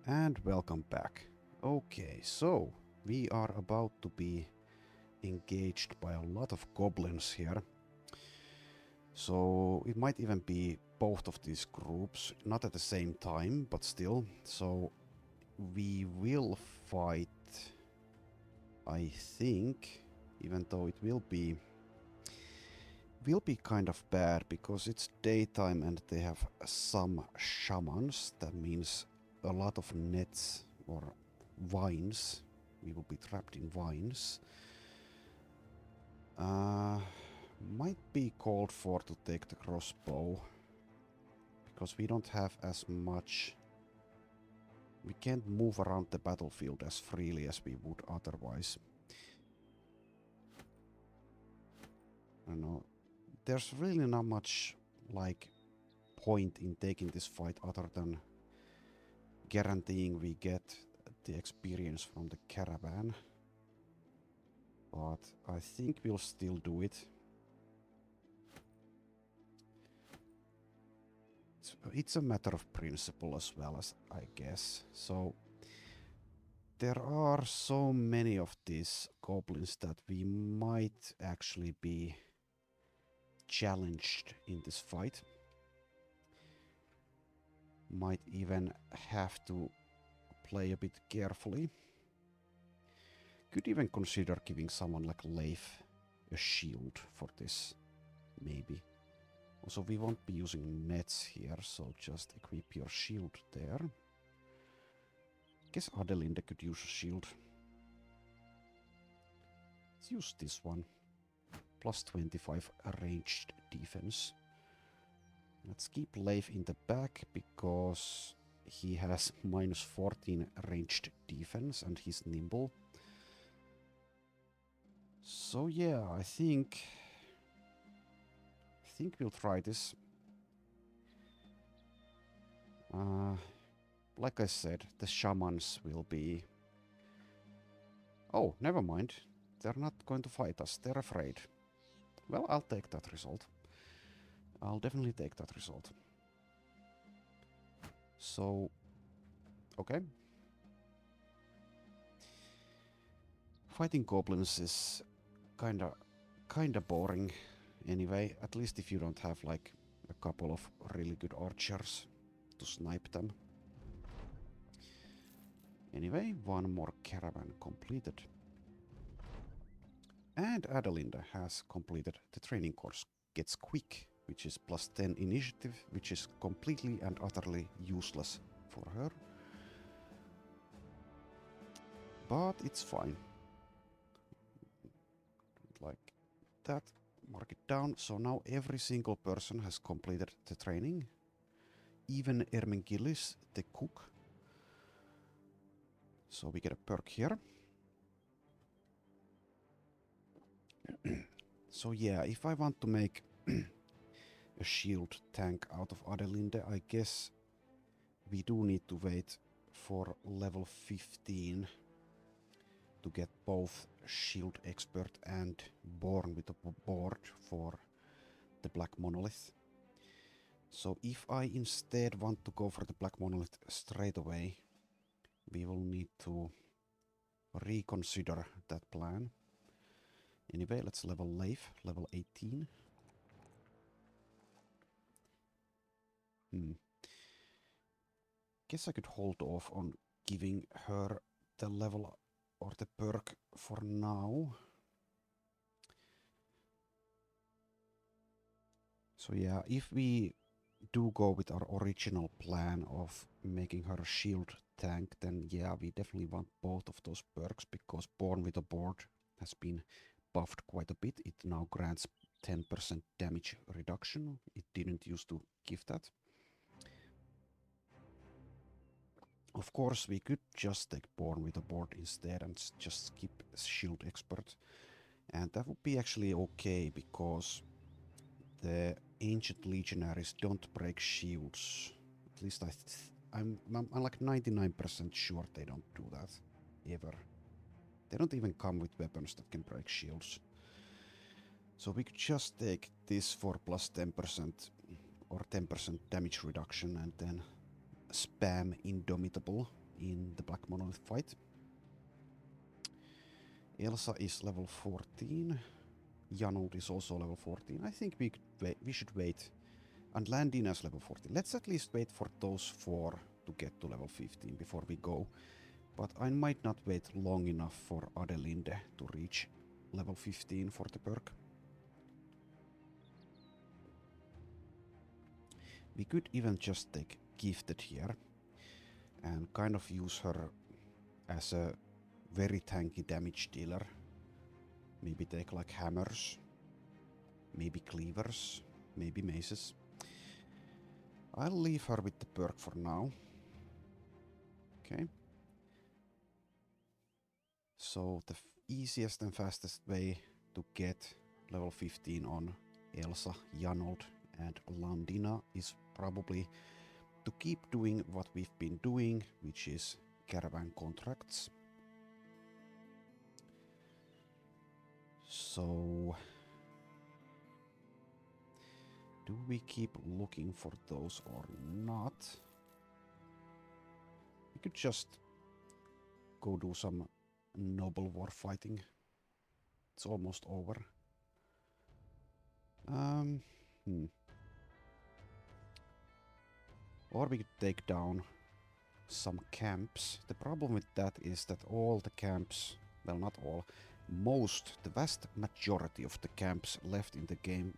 And welcome back. Okay, so we are about to be engaged by a lot of goblins here. So it might even be both of these groups, not at the same time, but still. So we will fight, I think, even though it will be kind of bad because it's daytime and they have some shamans. That means a lot of nets or vines. We will be trapped in vines. Might be called for to take the crossbow because we don't have as much. We can't move around the battlefield as freely as we would otherwise. I don't know. There's really not much like point in taking this fight other than guaranteeing we get the experience from the caravan. But I think we'll still do it. It's a matter of principle as well, as I guess. So there are so many of these goblins that we might actually be challenged in this fight. Might even have to play a bit carefully. Could even consider giving someone like Leif a shield for this, maybe. Also, we won't be using nets here, so just equip your shield there. Guess Adelinde could use a shield. Let's use this one. Plus 25 ranged defense. Let's keep Leif in the back because he has minus 14 ranged defense and he's nimble. So yeah, I think we'll try this. Like I said, the shamans will be... Oh, never mind. They're not going to fight us. They're afraid. Well, I'll take that result. I'll definitely take that result. So, okay. Fighting goblins is kinda boring anyway, at least if you don't have like a couple of really good archers to snipe them. Anyway, one more caravan completed. And Adelinde has completed the training course. Gets quick, which is plus 10 initiative, which is completely and utterly useless for her. But it's fine. Like that. Mark it down. So now every single person has completed the training. Even Ermengillis, the cook. So we get a perk here. So yeah, if I want to make a shield tank out of Adelinde, I guess we do need to wait for level 15 to get both shield expert and born with a board for the black monolith. So if I instead want to go for the black monolith straight away, we will need to reconsider that plan. Anyway, let's level Leif, level 18. Guess I could hold off on giving her the level or the perk for now. So yeah, if we do go with our original plan of making her a shield tank, then yeah, we definitely want both of those perks because Born with a Board has been buffed quite a bit. It now grants 10% damage reduction. It didn't used to give that. Of course, we could just take Born with a Board instead and just skip Shield Expert. And that would be actually okay because the Ancient Legionaries don't break shields. At least I'm like 99% sure they don't do that. Ever. They don't even come with weapons that can break shields. So we could just take this for plus 10% or 10% damage reduction and then spam Indomitable in the Black Monolith fight. Elsa is level 14. Janold is also level 14. I think we should wait. And Landina's level 14. Let's at least wait for those 4 to get to level 15 before we go. But I might not wait long enough for Adelinde to reach level 15 for the perk. We could even just take Gifted here and kind of use her as a very tanky damage dealer. Maybe take like hammers, maybe cleavers, maybe maces. I'll leave her with the perk for now. Okay. So the easiest and fastest way to get level 15 on Elsa, Janold and Landina is probably to keep doing what we've been doing, which is caravan contracts. So do we keep looking for those or not? We could just go do some noble war fighting. It's almost over. Or we could take down some camps. The problem with that is that all the camps, well, not all, the vast majority of the camps left in the game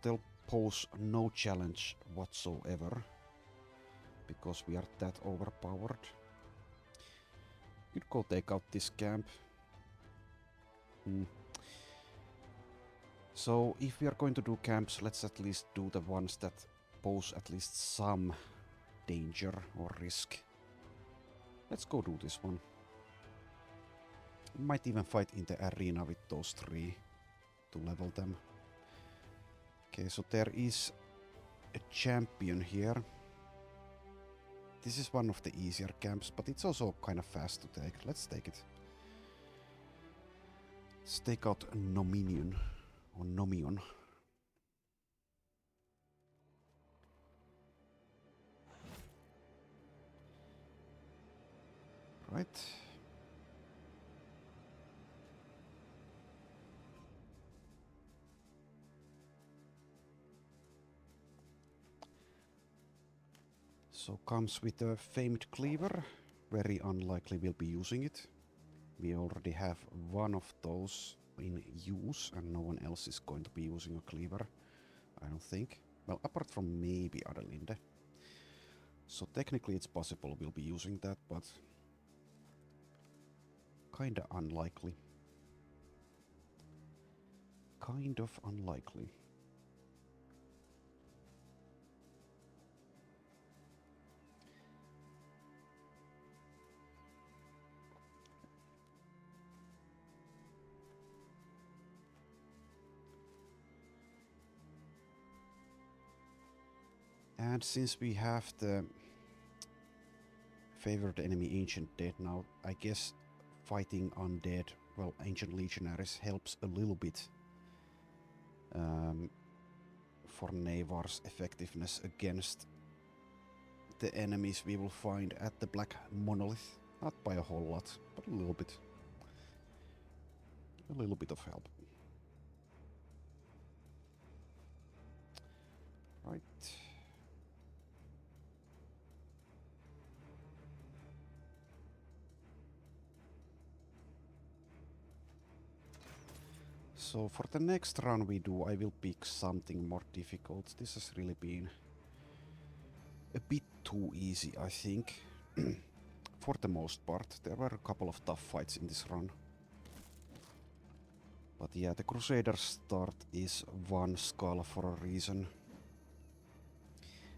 they'll pose no challenge whatsoever, because we are that overpowered. Could go take out this camp. So if we are going to do camps, let's at least do the ones that pose at least some danger or risk. Let's go do this one. Might even fight in the arena with those 3 to level them. Okay, so there is a champion here. This is one of the easier camps, but it's also kind of fast to take. Let's take it. Let's take out Nominion, or Nomion. Right. So comes with a famed cleaver. Very unlikely we'll be using it. We already have one of those in use and no one else is going to be using a cleaver, I don't think. Well, apart from maybe Adelinde. So technically it's possible we'll be using that, but kinda unlikely. Kind of unlikely. And since we have the favored enemy Ancient Dead now, I guess fighting undead, well, Ancient Legionaries helps a little bit for Navar's effectiveness against the enemies we will find at the Black Monolith. Not by a whole lot, but a little bit. A little bit of help. Right. So for the next run we do, I will pick something more difficult. This has really been a bit too easy, I think. For the most part. There were a couple of tough fights in this run. But yeah, the Crusader start is one skull for a reason.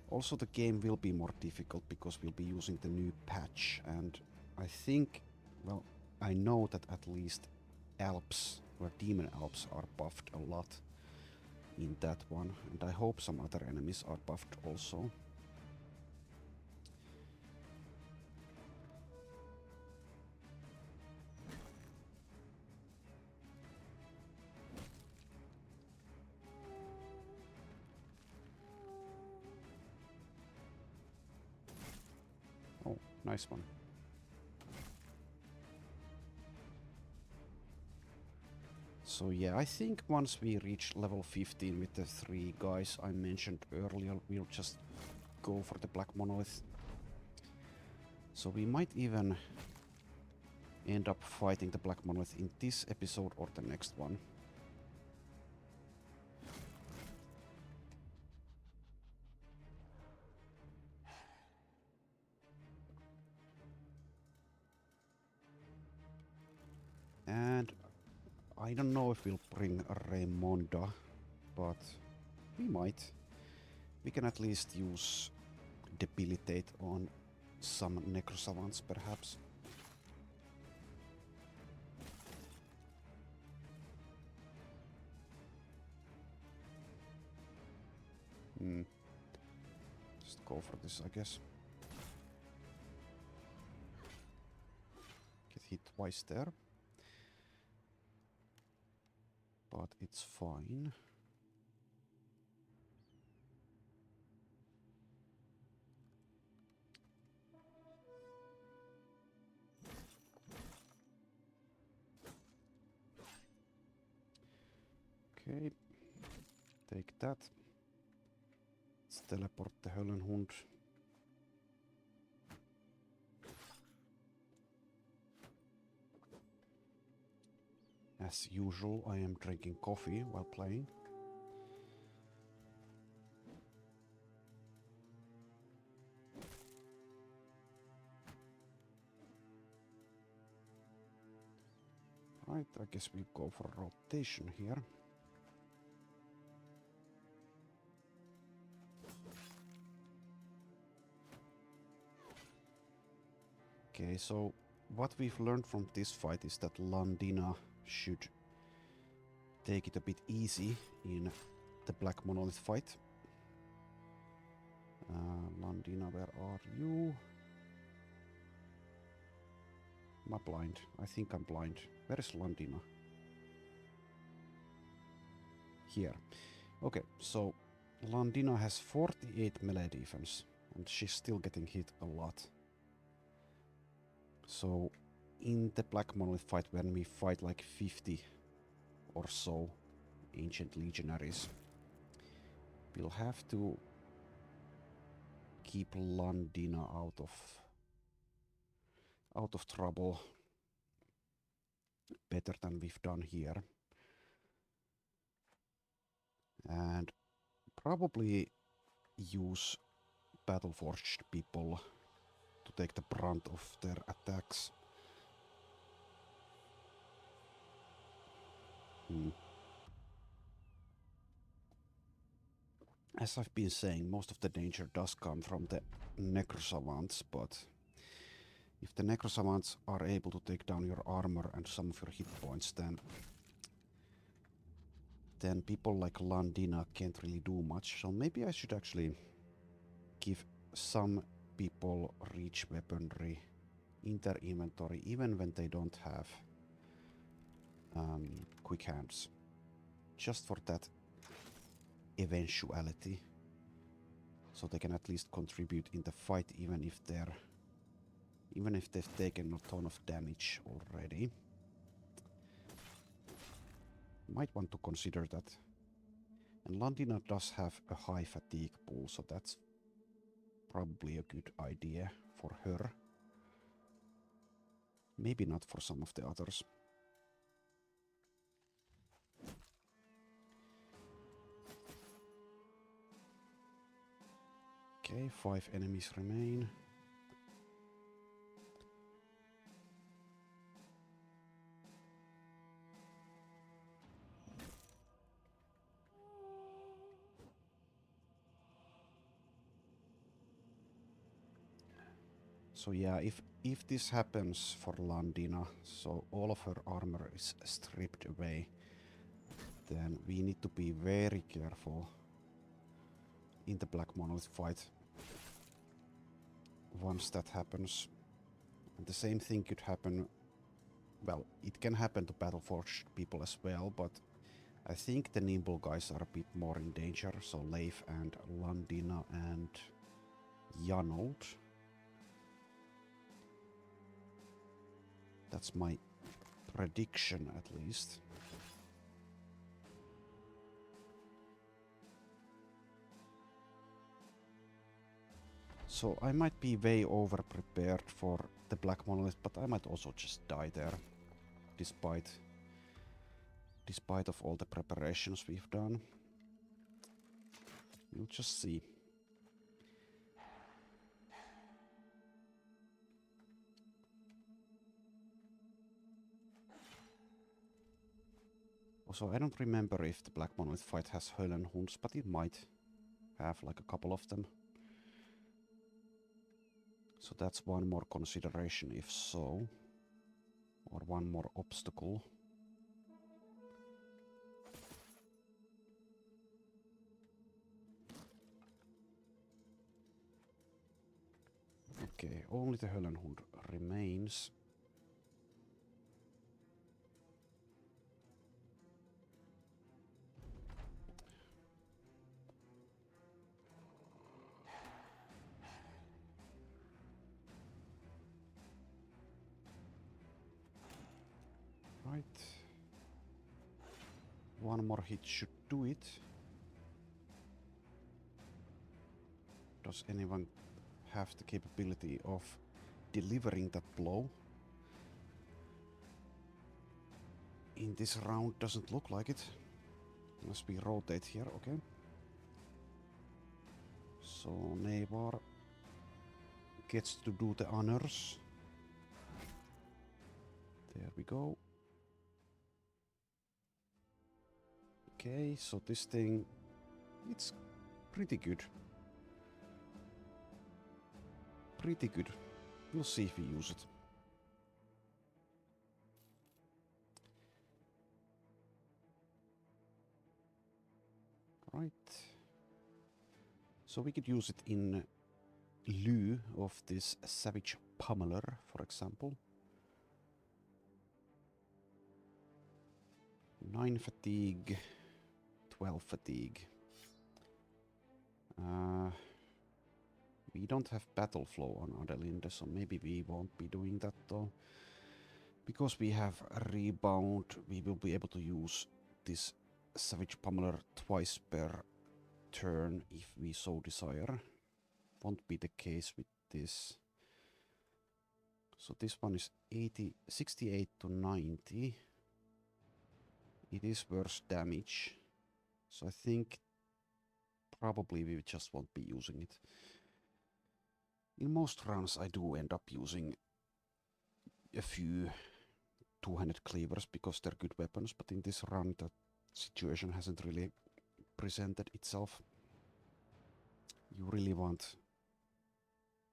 Also the game will be more difficult because we'll be using the new patch, and I think, well, I know that at least Alps, or Demon Alps, are buffed a lot in that one, and I hope some other enemies are buffed also. Oh, Nice one. So yeah, I think once we reach level 15 with the 3 guys I mentioned earlier, we'll just go for the Black Monolith. So we might even end up fighting the Black Monolith in this episode or the next one. And I don't know if we'll bring Raimonda, but we might. We can at least use Debilitate on some Necrosavants, perhaps. Just go for this, I guess. Get hit twice there. But it's fine. Okay. Take that. Let's teleport the Höllenhund. As usual, I am drinking coffee while playing. Right, I guess we go for rotation here. Okay, so what we've learned from this fight is that Landina should take it a bit easy in the Black Monolith fight. Landina, where are you? Am I blind? I think I'm blind. Where is Landina? Here. Okay, so Landina has 48 melee defense, and she's still getting hit a lot. So, in the Black Monolith fight, when we fight like 50 or so Ancient Legionaries, we'll have to keep Landina out of trouble better than we've done here. And probably use Battleforged people to take the brunt of their attacks. As I've been saying, most of the danger does come from the Necrosavants, but if the Necrosavants are able to take down your armor and some of your hit points, then people like Landina can't really do much. So maybe I should actually give some people reach weaponry in their inventory, even when they don't have quick hands. Just for that eventuality. So they can at least contribute in the fight, even if they've taken a ton of damage already. Might want to consider that. And Landina does have a high fatigue pool, so that's probably a good idea for her. Maybe not for some of the others. Okay, 5 enemies remain. So yeah, if this happens for Landina, so all of her armor is stripped away, then we need to be very careful in the Black Monolith fight once that happens. And the same thing could happen, well, it can happen to Battleforged people as well, but I think the Nimble guys are a bit more in danger, so Leif and Landina and Janold. That's my prediction, at least. So I might be way over prepared for the Black Monolith, but I might also just die there, despite of all the preparations we've done. We'll just see. Also, I don't remember if the Black Monolith fight has Höllenhunds, but it might have like a couple of them. So that's one more consideration if so. Or one more obstacle. Okay, only the Höllenhund remains. Right. One more hit should do it. Does anyone have the capability of delivering that blow? In this round doesn't look like it. Unless we rotate here, okay. So Neighbor gets to do the honors. There we go. Okay, so this thing, it's pretty good. Pretty good. We'll see if we use it. Right. So we could use it in lieu of this Savage Pummeler, for example. 9 fatigue, 12 fatigue. We don't have battle flow on Adelinde, so maybe we won't be doing that though. Because we have a rebound, we will be able to use this Savage Pummeler twice per turn if we so desire. Won't be the case with this. So this one is 68 to 90. It is worse damage. So I think probably we just won't be using it. In most rounds I do end up using a few two-handed cleavers because they're good weapons, but in this run that situation hasn't really presented itself. You really want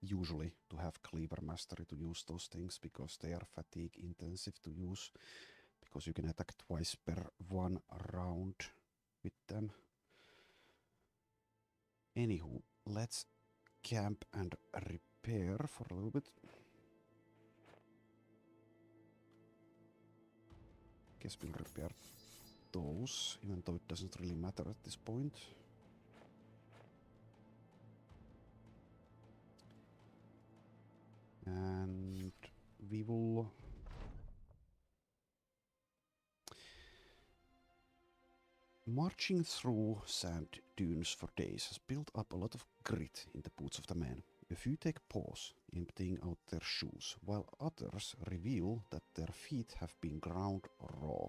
usually to have cleaver mastery to use those things because they are fatigue intensive to use, because you can attack twice per one round with them. Anywho, let's camp and repair for a little bit. Guess we'll repair those, even though it doesn't really matter at this point. And we will marching through sand dunes for days has built up a lot of grit in the boots of the men. A few take pause, emptying out their shoes, while others reveal that their feet have been ground raw.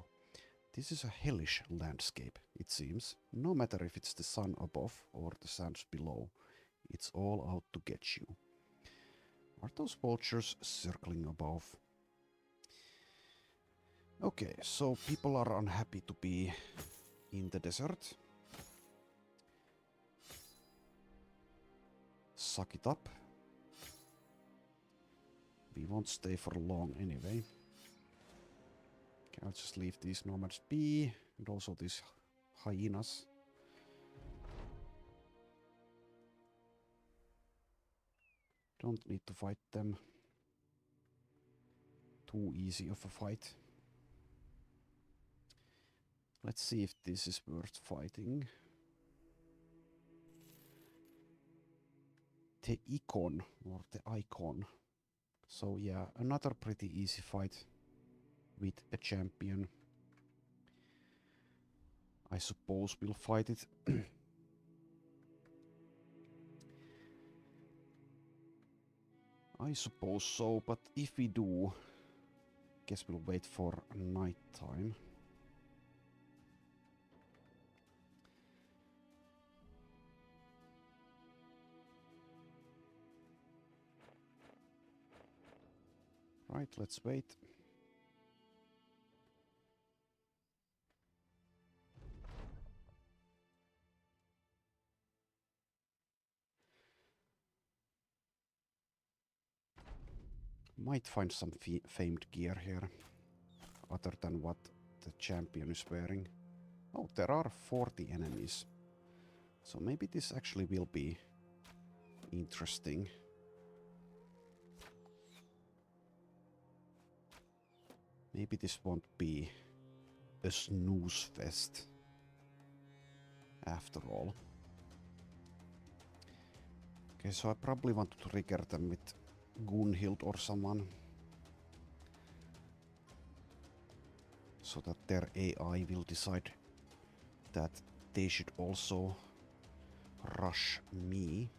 This is a hellish landscape, it seems. No matter if it's the sun above or the sands below, it's all out to get you. Are those vultures circling above? Okay, so people are unhappy to be in the desert. Suck it up. We won't stay for long anyway. Okay, I'll just leave these nomads be, and also these hyenas. Don't need to fight them. Too easy of a fight. Let's see if this is worth fighting. The icon, or the icon. So yeah, another pretty easy fight. with a champion. I suppose we'll fight it. I suppose so, but if we do, guess we'll wait for night time. Right, let's wait. Might find some famed gear here, other than what the champion is wearing. Oh, there are 40 enemies. So maybe this actually will be interesting. Maybe this won't be a snooze fest after all. Okay, so I probably want to trigger them with Gunhild or someone, so that their AI will decide that they should also rush me.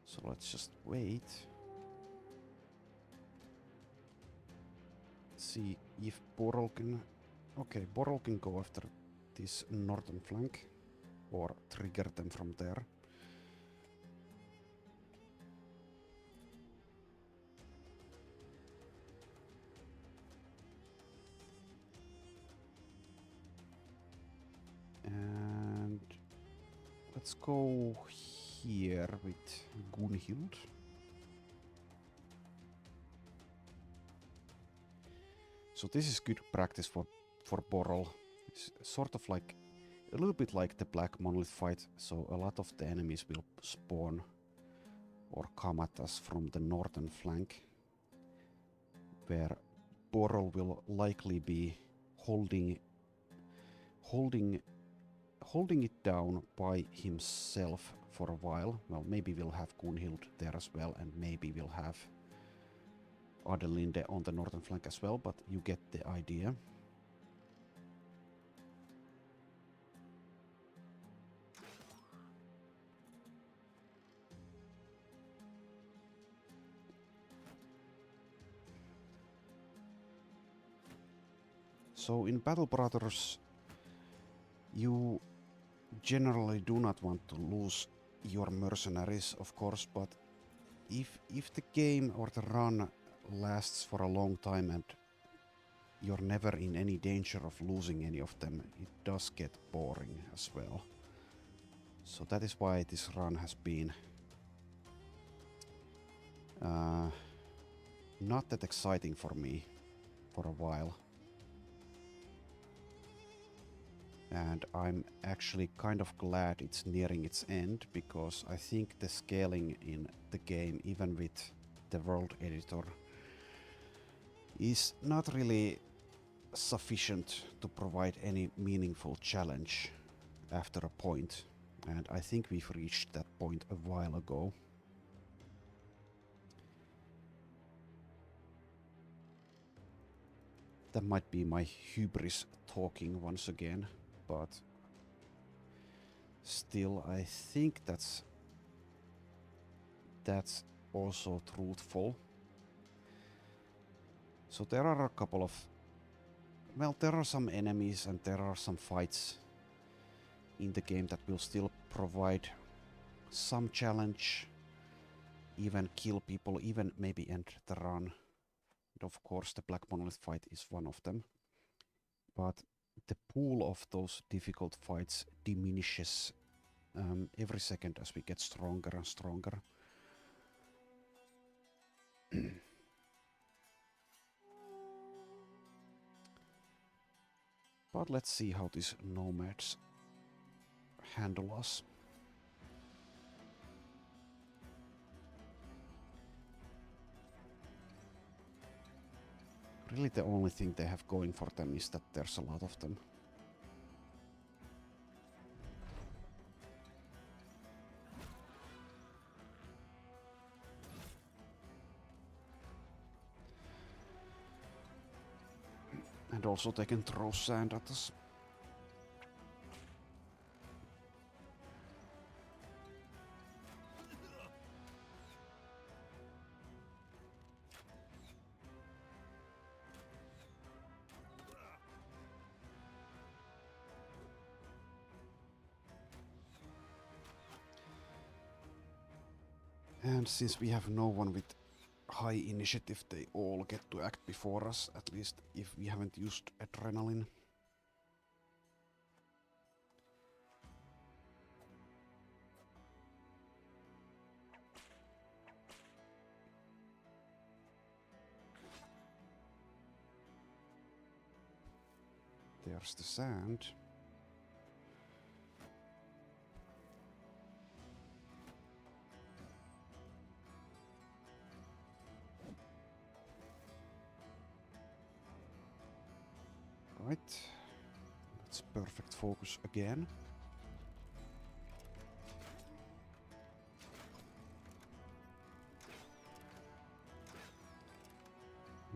So let's just wait. See if Borol can... Okay, Borol can go after this northern flank, or trigger them from there. And let's go here with Gunhild. So this is good practice for Borol. It's sort of like a little bit like the Black Monolith fight, so a lot of the enemies will spawn or come at us from the northern flank, where Borol will likely be holding it down by himself for a while. Well, maybe we'll have Gunhild there as well, and maybe we'll have Adelinde on the northern flank as well, but you get the idea. So in Battle Brothers, you generally do not want to lose your mercenaries, of course, but if the game or the run lasts for a long time and you're never in any danger of losing any of them, it does get boring as well. So that is why this run has been not that exciting for me for a while. And I'm actually kind of glad it's nearing its end, because I think the scaling in the game, even with the world editor, is not really sufficient to provide any meaningful challenge after a point. And I think we've reached that point a while ago. That might be my hubris talking once again, but still I think that's also truthful. So there are a couple of... Well, there are some enemies and there are some fights in the game that will still provide some challenge, even kill people, even maybe end the run. And of course the Black Monolith fight is one of them. But the pool of those difficult fights diminishes every second as we get stronger and stronger. But let's see how these nomads handle us. Really the only thing they have going for them is that there's a lot of them. And also they can throw sand at us. And since we have no one with high initiative, they all get to act before us, at least if we haven't used adrenaline. There's the sand. Right. That's perfect focus again.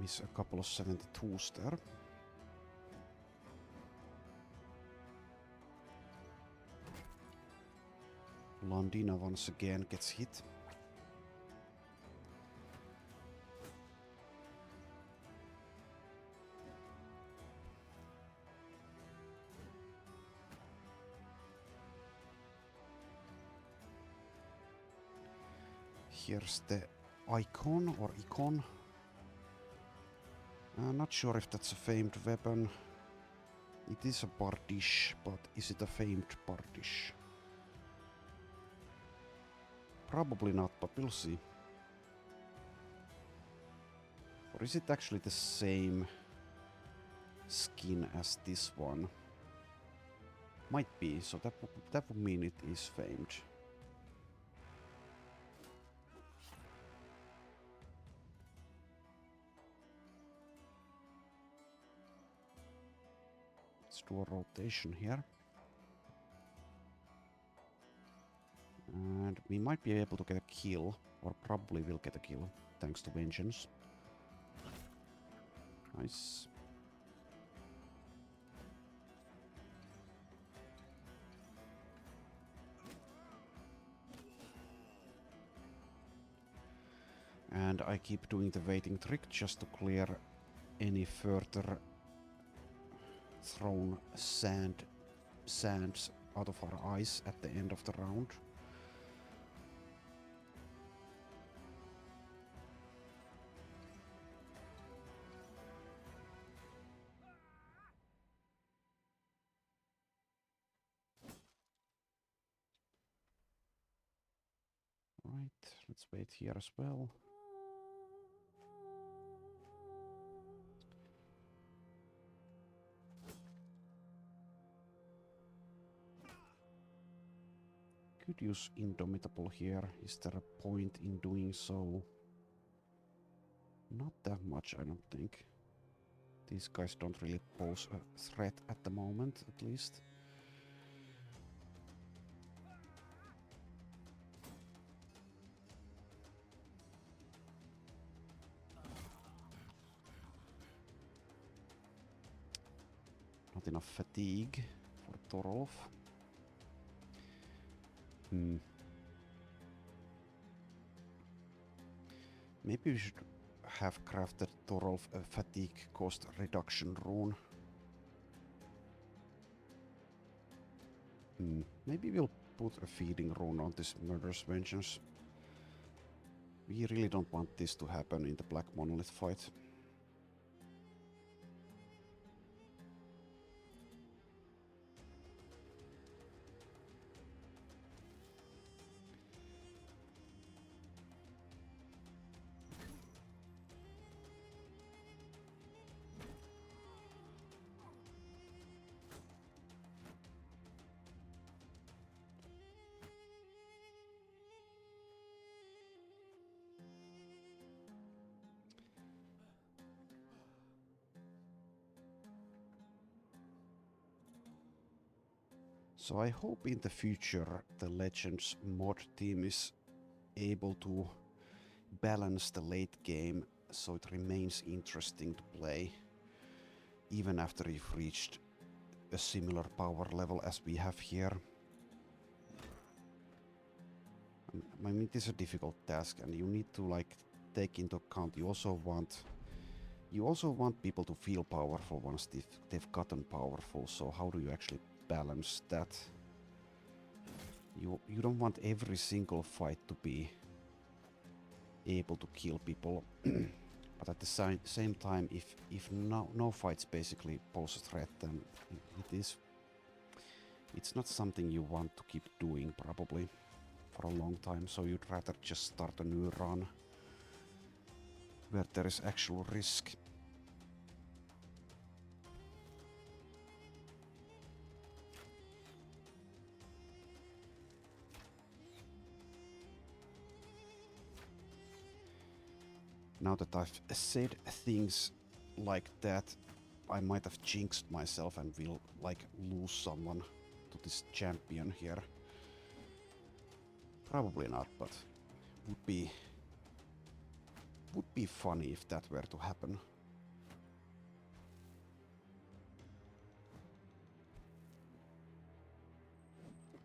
Miss a couple of 72s there. Londina once again gets hit. Here's the icon or icon. I'm not sure if that's a famed weapon. It is a bardish, but is it a famed bardish? Probably not, but we'll see. Or is it actually the same skin as this one? Might be, so that would mean it is famed. Let's do a rotation here. And we might be able to get a kill, or probably will get a kill, thanks to Vengeance. Nice. And I keep doing the waiting trick just to clear any further thrown sands out of our eyes at the end of the round. Right, let's wait here as well. Could use Indomitable here. Is there a point in doing so? Not that much, I don't think. These guys don't really pose a threat at the moment, at least. Not enough fatigue for Torolf. Maybe we should have crafted Torolf a fatigue cost reduction rune. Maybe we'll put a feeding rune on this Murderous Vengeance. We really don't want this to happen in the Black Monolith fight. So I hope in the future the Legends mod team is able to balance the late game so it remains interesting to play. even after you've reached a similar power level as we have here. I mean, it is a difficult task, and you need to like take into account. You also want people to feel powerful once they've gotten powerful. So how do you actually balance that? You don't want every single fight to be able to kill people, but at the same time, if no fights basically pose a threat, then it's not something you want to keep doing probably for a long time. So you'd rather just start a new run where there is actual risk. Now that I've said things like that, I might have jinxed myself and will like lose someone to this champion here. Probably not, but would be funny if that were to happen.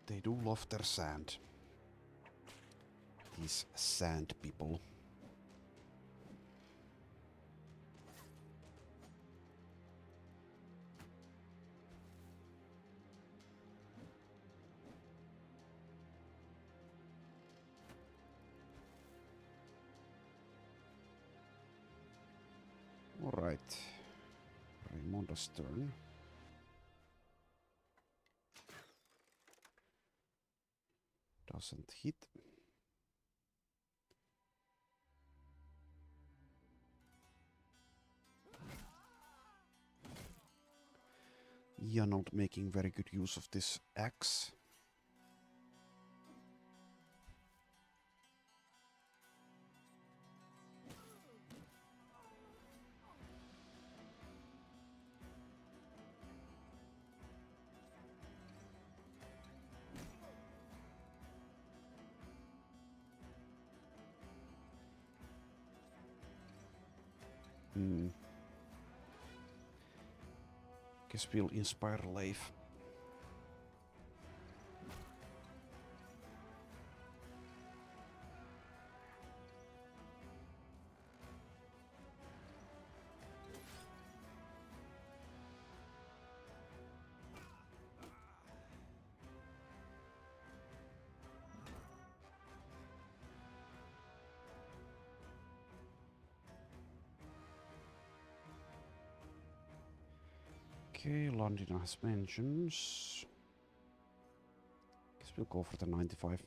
They do love their sand. These sand people. Alright. Raimonda's turn. Doesn't hit. You're not making very good use of this axe. Guess we'll inspire Leif. Okay, Londina has mentions. Guess we'll go for the 95.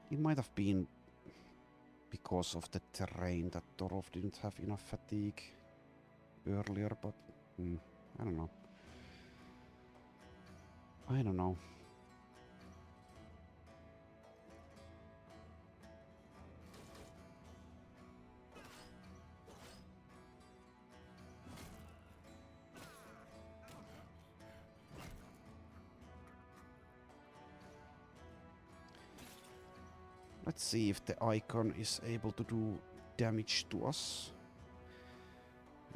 It might have been because of the terrain that Torolf didn't have enough fatigue earlier, but I don't know. I don't know. Let's see if the icon is able to do damage to us.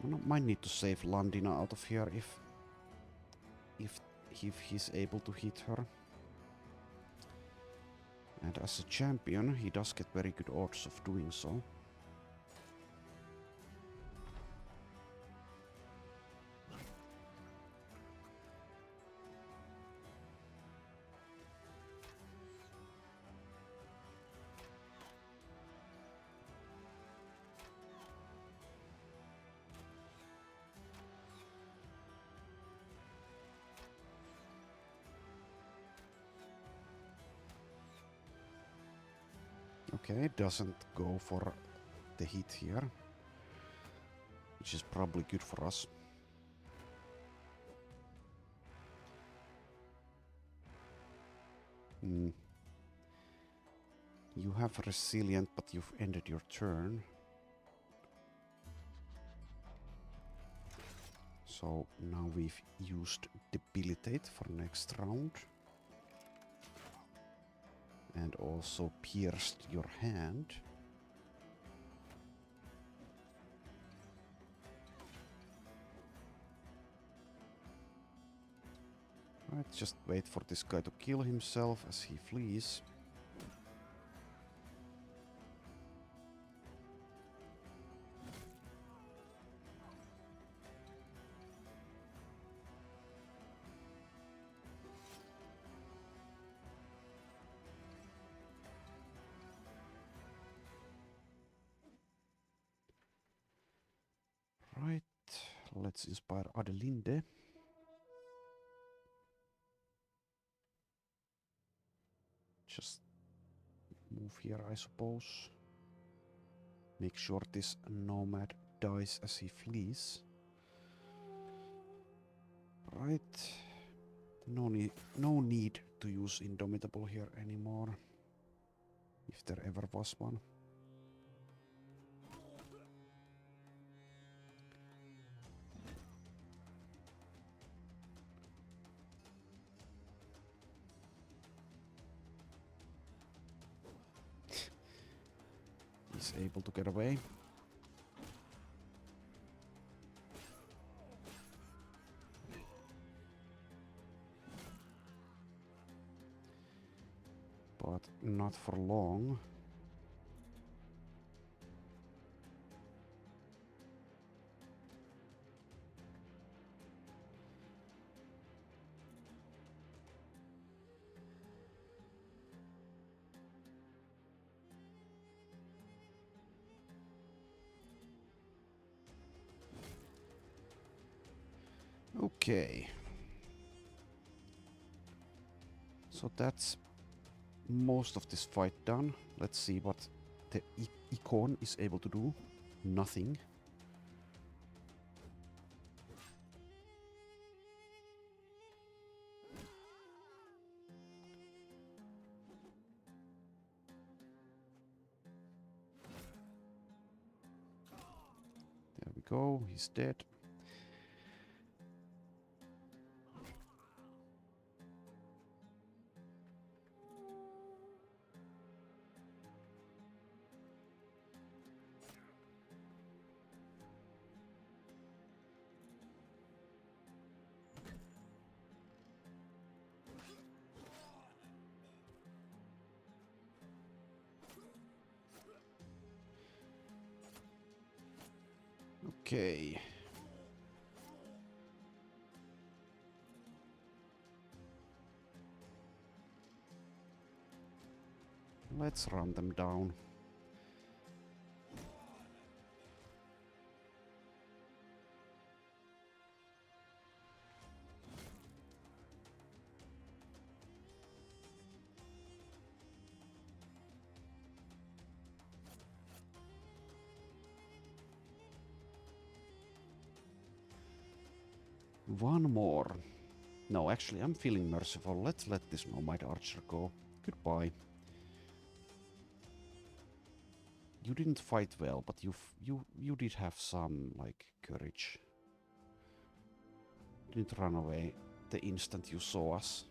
I might need to save Landina out of here if he's able to hit her. And as a champion, he does get very good odds of doing so. Okay, doesn't go for the hit here, which is probably good for us. You have resilient, but you've ended your turn. So now we've used debilitate for next round. And also pierced your hand. Right, just wait for this guy to kill himself as he flees. Right, let's inspire Adelinde. Just move here, I suppose. Make sure this nomad dies as he flees. Right. No need to use Indomitable here anymore. If there ever was one. He's able to get away. But not for long. Okay. So that's most of this fight done. Let's see what the icon is able to do. Nothing. There we go, he's dead. Okay. Let's run them down. One more. No, actually, I'm feeling merciful. Let's let this Nomad Archer go. Goodbye. You didn't fight well, but you did have some, like, courage. Didn't run away the instant you saw us.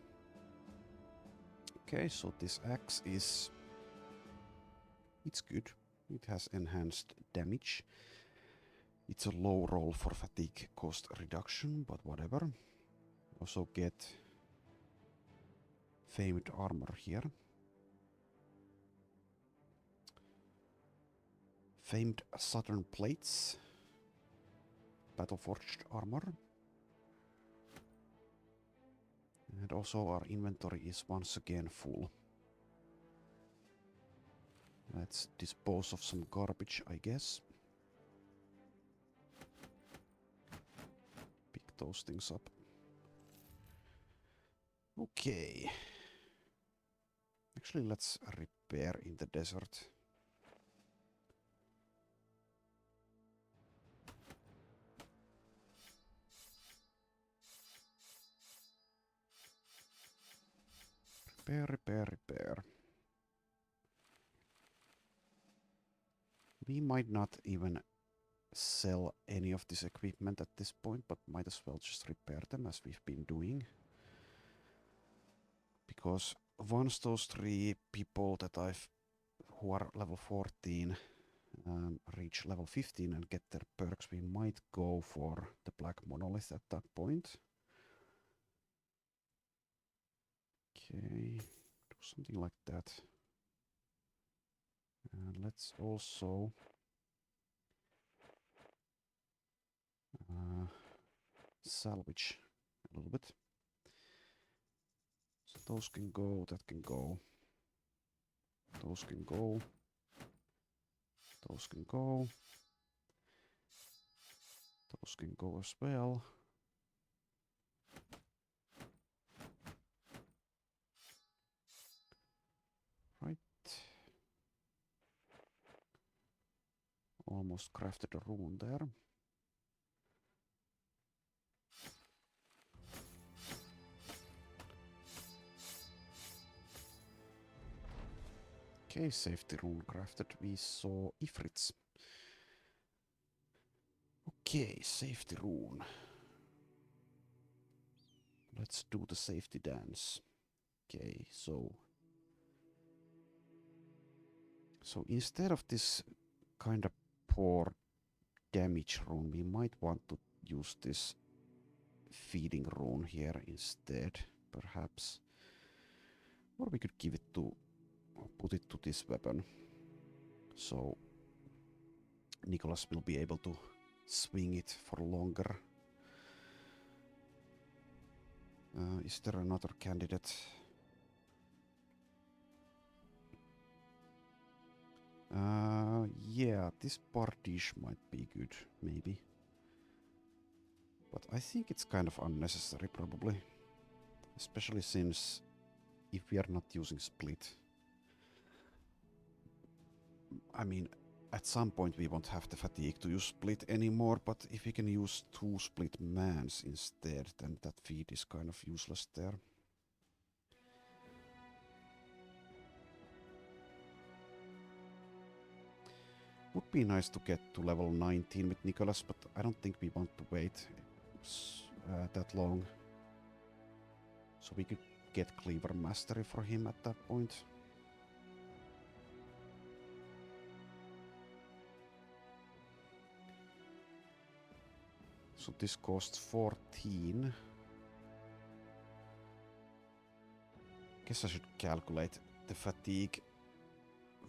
Okay, so this axe is... It's good. It has enhanced damage. It's a low roll for fatigue cost reduction, but whatever. Also get famed armor here. Famed Southern plates. Battleforged armor. And also our inventory is once again full. Let's dispose of some garbage, I guess. Pick those things up. Okay. Actually, let's repair in the desert. Repair. We might not even sell any of this equipment at this point, but might as well just repair them as we've been doing. Because once those 3 people that who are level 14 reach level 15 and get their perks, we might go for the Black Monolith at that point. Okay, do something like that. And let's also salvage a little bit. So those can go, that can go. Those can go. Those can go. Those can go as well. Right. Almost crafted a rune there. Okay, safety rune crafted. We saw Ifrits. Okay, safety rune. Let's do the safety dance. Okay, so instead of this kind of poor damage rune, we might want to use this feeding rune here instead, perhaps. Or we could give it to, or put it to this weapon. So Nicholas will be able to swing it for longer. Is there another candidate? Yeah, this Bardish might be good, maybe. But I think it's kind of unnecessary, probably. Especially since if we are not using split. I mean, at some point we won't have the fatigue to use split anymore, but if we can use 2 split mans instead, then that feed is kind of useless there. Would be nice to get to level 19 with Nicholas, but I don't think we want to wait that long. So we could get Cleaver Mastery for him at that point. So this costs 14. Guess I should calculate the fatigue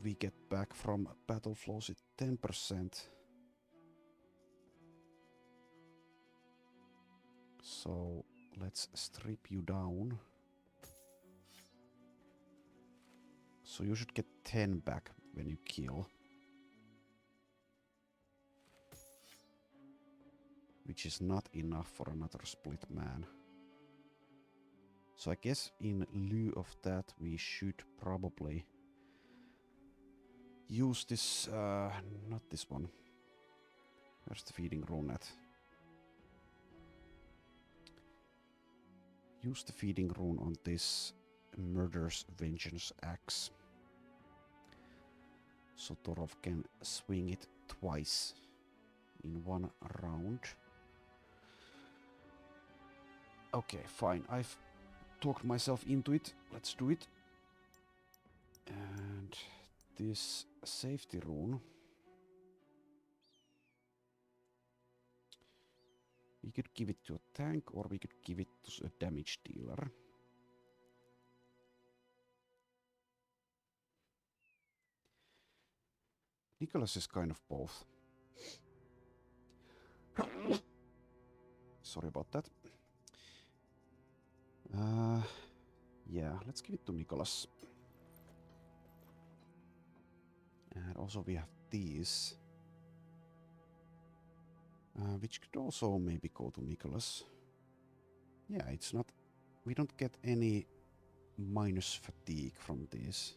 we get back from battle flows at 10%. So let's strip you down. So you should get 10 back when you kill. Which is not enough for another split man. So I guess in lieu of that we should probably use this, not this one. Where's the feeding rune at? Use the feeding rune on this Murder's Vengeance axe. So Torov can swing it twice in one round. Okay, fine. I've talked myself into it. Let's do it. And this safety rune. We could give it to a tank or we could give it to a damage dealer. Nicholas is kind of both. Sorry about that. Yeah, let's give it to Nicholas. And also we have these. Which could also maybe go to Nicholas. Yeah, it's not... We don't get any minus fatigue from this.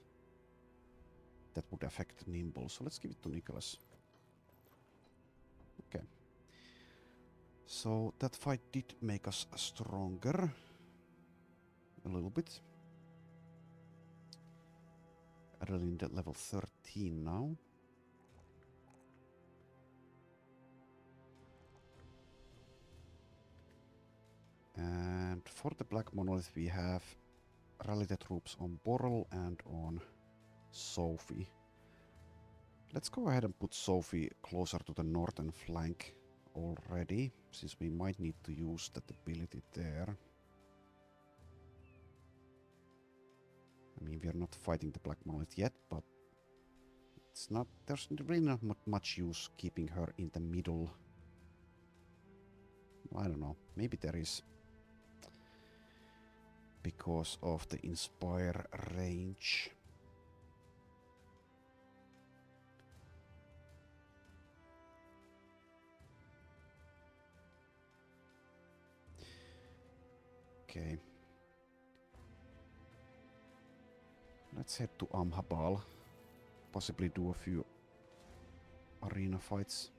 That would affect Nimble, so let's give it to Nicholas. Okay. So that fight did make us stronger. A little bit. Adeline at level 13 now. And for the Black Monolith we have rally the troops on Borrel and on Sophie. Let's go ahead and put Sophie closer to the northern flank already, since we might need to use that ability there. I mean, we are not fighting the Black Monolith yet, but there's really not much use keeping her in the middle. I don't know, maybe there is, because of the Inspire range. Okay. Let's head to Amhabal. Possibly do a few arena fights.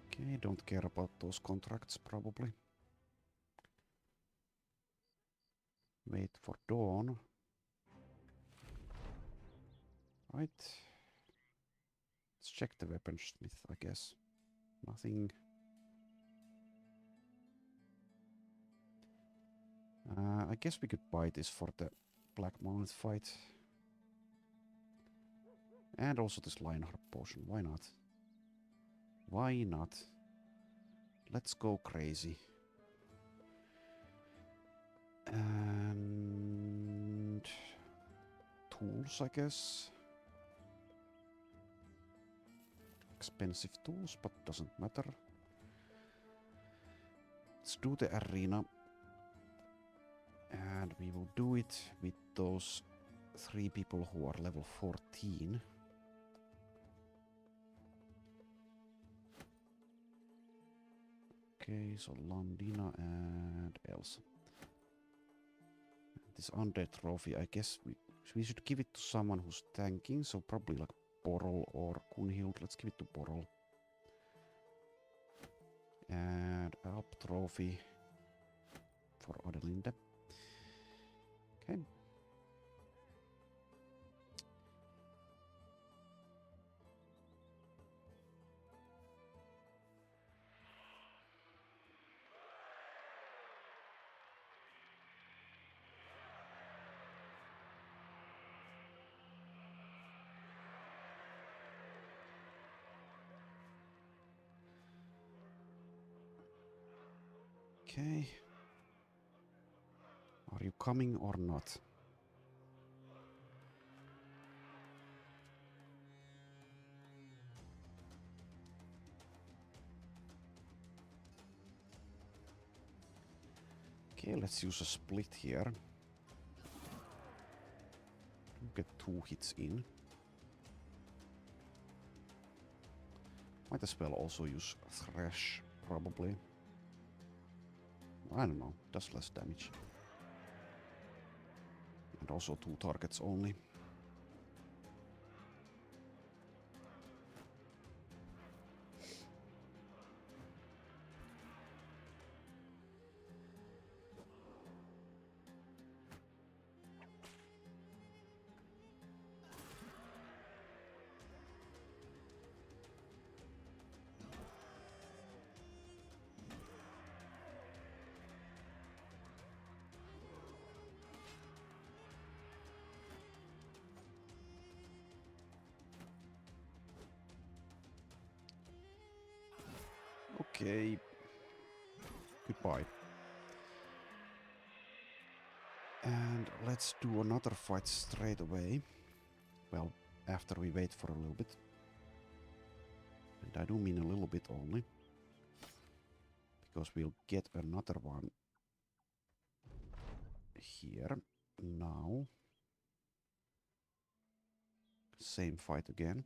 Okay, don't care about those contracts probably. Wait for dawn. Right. Let's check the weaponsmith, I guess. Nothing. I guess we could buy this for the Black Monolith fight. And also this Lionheart potion, why not? Why not? Let's go crazy. And tools, I guess. Expensive tools, but doesn't matter. Let's do the arena. And we will do it with those 3 people who are level 14. Okay, so Landina and Elsa. This undead trophy, I guess we should give it to someone who's tanking, so probably like Borrel or Kunhild. Let's give it to Borrel. And Alp trophy for Adelinde. Okay. Okay. Are you coming or not? Okay, let's use a split here. Get 2 hits in. Might as well also use Thresh, probably. I don't know, does less damage. And also 2 targets only. Okay. Goodbye. And let's do another fight straight away. Well, after we wait for a little bit. And I do mean a little bit only. Because we'll get another one here now. Same fight again.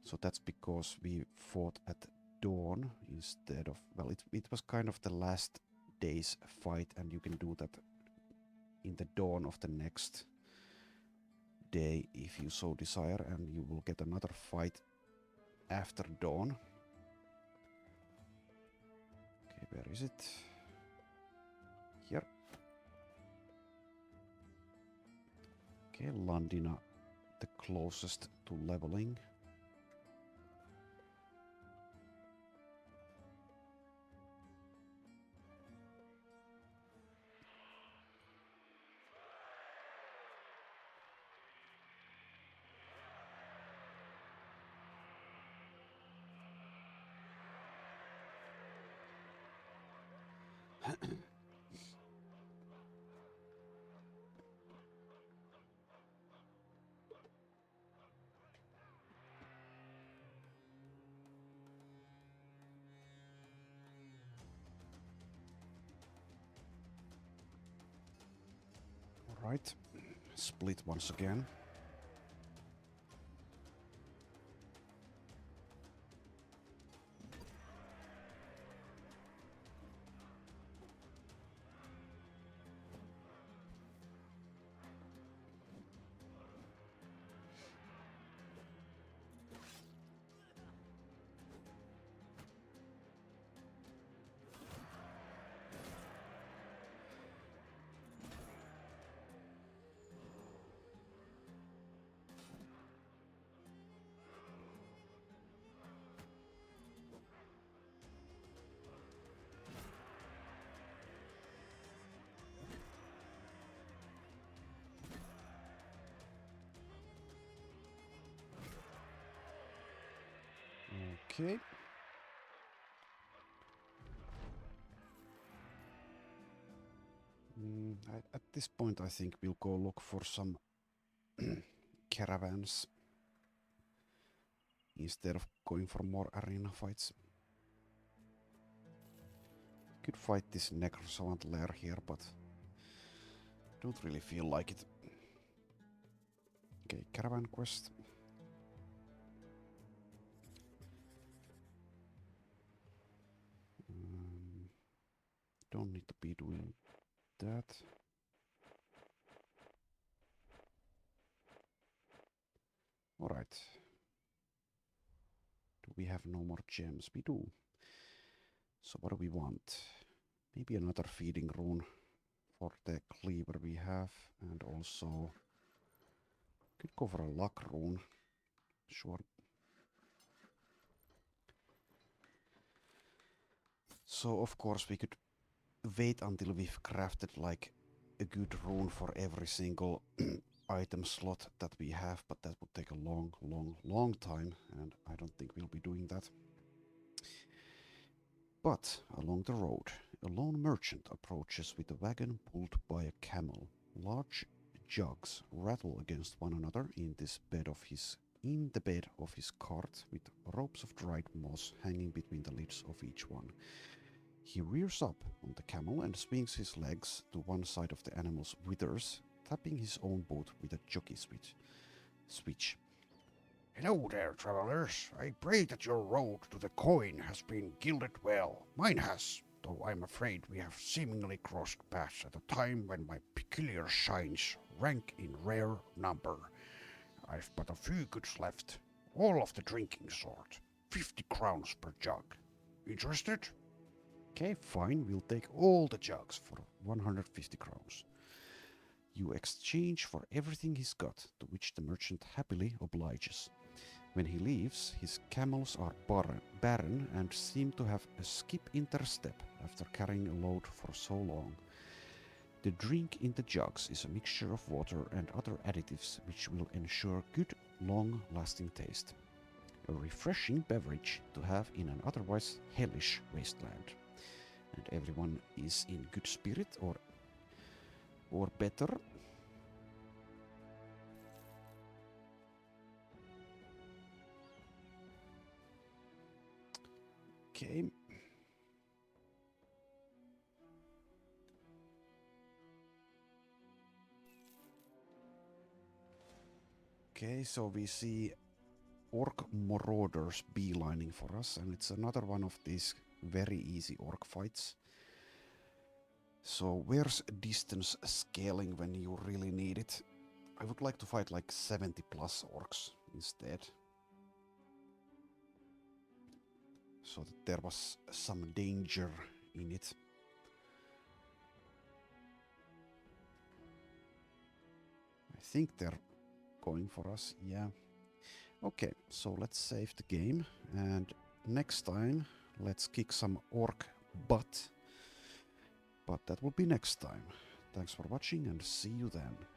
So that's because we fought at dawn instead of... Well, it was kind of the last day's fight, and you can do that in the dawn of the next day if you so desire, and you will get another fight after dawn. Okay, where is it? Here. Okay, Landina the closest to leveling. Alright, split once again. Okay. At this point, I think we'll go look for some caravans instead of going for more arena fights. Could fight this Necrosavant lair here, but don't really feel like it. Okay, caravan quest. Don't need to be doing that. Alright. Do we have no more gems? We do. So what do we want? Maybe another feeding rune for the cleaver we have, and also could go for a luck rune. Sure. So of course we could wait until we've crafted like a good rune for every single item slot that we have, but that would take a long time, and I don't think we'll be doing that. But along the road, a lone merchant approaches with a wagon pulled by a camel. Large jugs rattle against one another in the bed of his cart, with ropes of dried moss hanging between the lids of each one. He rears up on the camel and swings his legs to one side of the animal's withers, tapping his own boot with a jockey switch. Hello there, travelers. I pray that your road to the coin has been gilded well. Mine has, though I'm afraid we have seemingly crossed paths at a time when my peculiar shines rank in rare number. I've but a few goods left, all of the drinking sort. 50 crowns per jug. Interested? Okay, fine, we'll take all the jugs for 150 crowns. You exchange for everything he's got, to which the merchant happily obliges. When he leaves, his camels are barren and seem to have a skip in their step after carrying a load for so long. The drink in the jugs is a mixture of water and other additives which will ensure good, long-lasting taste. A refreshing beverage to have in an otherwise hellish wasteland. And everyone is in good spirit or better. Okay. Okay, so we see orc marauders beelining for us, and it's another one of these very easy orc fights. So where's distance scaling when you really need it? I would like to fight like 70 plus orcs instead. So that there was some danger in it. I think they're going for us, yeah. Okay, so let's save the game, and next time let's kick some orc butt. But that will be next time. Thanks for watching and see you then.